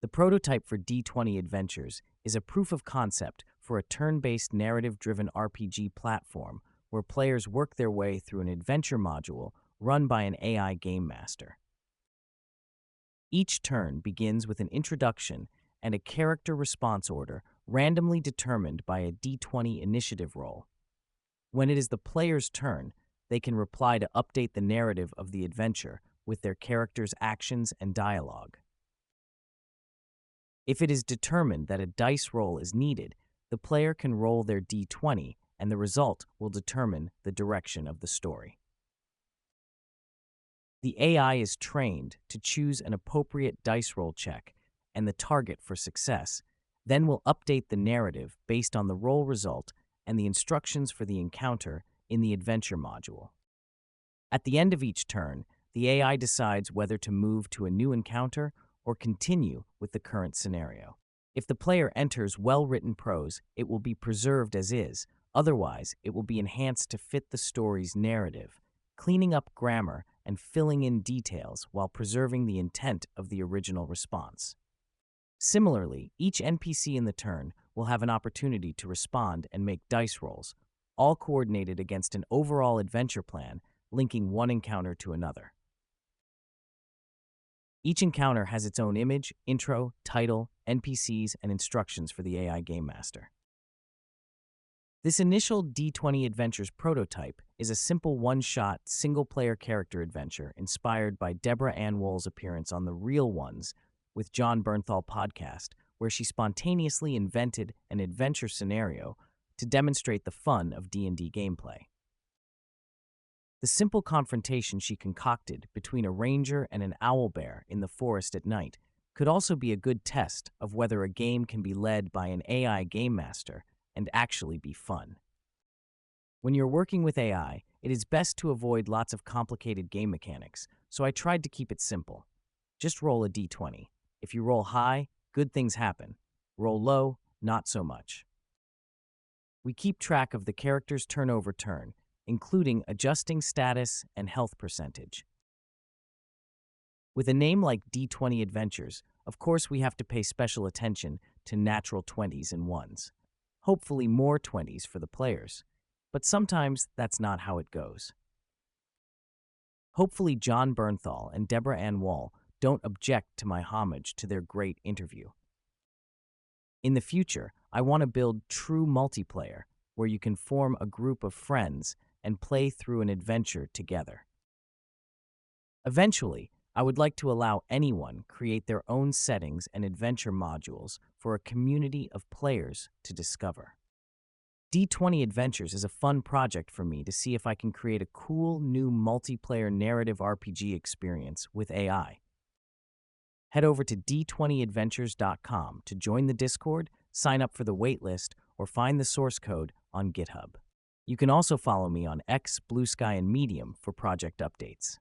The prototype for D20 Adventures is a proof of concept for a turn-based narrative-driven RPG platform where players work their way through an adventure module run by an AI game master. Each turn begins with an introduction and a character response order randomly determined by a D20 initiative roll. When it is the player's turn, they can reply to update the narrative of the adventure with their character's actions and dialogue. If it is determined that a dice roll is needed, the player can roll their D20 and the result will determine the direction of the story. The AI is trained to choose an appropriate dice roll check and the target for success, then will update the narrative based on the roll result and the instructions for the encounter in the adventure module. At the end of each turn, the AI decides whether to move to a new encounter or continue with the current scenario. If the player enters well-written prose, it will be preserved as is. Otherwise, it will be enhanced to fit the story's narrative, cleaning up grammar and filling in details while preserving the intent of the original response. Similarly, each NPC in the turn will have an opportunity to respond and make dice rolls, all coordinated against an overall adventure plan linking one encounter to another. Each encounter has its own image, intro, title, NPCs, and instructions for the AI Game Master. This initial D20 Adventures prototype is a simple one-shot, single-player character adventure inspired by Deborah Ann Woll's appearance on the Real Ones with Jon Bernthal podcast, where she spontaneously invented an adventure scenario to demonstrate the fun of D&D gameplay. The simple confrontation she concocted between a ranger and an owlbear in the forest at night could also be a good test of whether a game can be led by an AI game master and actually be fun. When you're working with AI, it is best to avoid lots of complicated game mechanics, so I tried to keep it simple. Just roll a d20. If you roll high, good things happen. Roll low, not so much. We keep track of the character's turn-over turn, including adjusting status and health percentage. With a name like D20 Adventures, of course we have to pay special attention to natural 20s and 1s. Hopefully more 20s for the players, but sometimes that's not how it goes. Hopefully Jon Bernthal and Deborah Ann Woll don't object to my homage to their great interview. In the future, I want to build true multiplayer, where you can form a group of friends and play through an adventure together. Eventually, I would like to allow anyone create their own settings and adventure modules for a community of players to discover. D20 Adventures is a fun project for me to see if I can create a cool new multiplayer narrative RPG experience with AI. Head over to D20Adventures.com to join the Discord, sign up for the waitlist, or find the source code on GitHub. You can also follow me on X, Blue Sky, and Medium for project updates.